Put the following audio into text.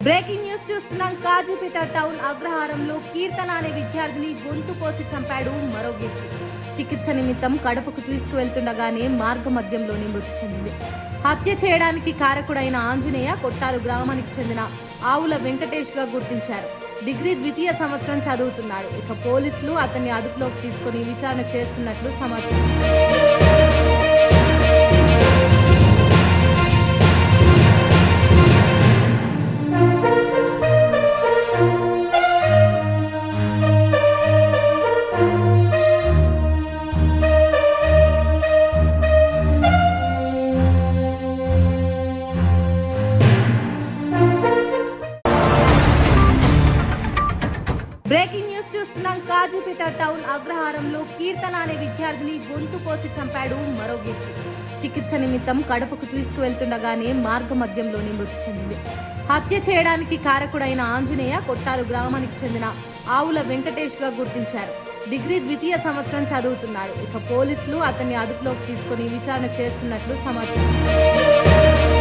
Breaking news చూస్తున్నాం. Kazipet town అగ్రహారంలో కీర్తన అనే విద్యార్థిని గొంతు కోసి చంపాడు మరో వ్యక్తి. చికిత్స నిమిత్తం కడపకు తీసుకువెళ్తుండగానే మార్గ మధ్యంలోనే మృతి చెందింది. హత్య చేయడానికి కారకుడైన ఆంజనేయ కొట్టాలు గ్రామానికి చెందిన ఆవుల వెంకటేష్ గా గుర్తించారు. డిగ్రీ ద్వితీయ సంవత్సరం చదువుతున్నాడు. ఇక పోలీసులు అతన్ని అదుపులోకి తీసుకుని విచారణ చేస్తున్నట్లు సమాచారం. బ్రేకింగ్ న్యూస్ చూస్తున్నాం. కాజీపేట టౌన్ అగ్రహారంలో కీర్తన అనే విద్యార్థిని గొంతు కోసి చంపాడు మరో వ్యక్తి. చికిత్స నిమిత్తం కడపకు తీసుకువెళ్తుండగానే మార్గ మధ్యంలోనే మృతి చెందింది. హత్య చేయడానికి కారకుడైన ఆంజనేయ కొట్టాలు గ్రామానికి చెందిన ఆవుల వెంకటేష్ గా గుర్తించారు. డిగ్రీ ద్వితీయ సంవత్సరం చదువుతున్నాడు. ఇక పోలీసులు అతన్ని అదుపులోకి తీసుకుని విచారణ చేస్తున్నట్లు సమాచారం.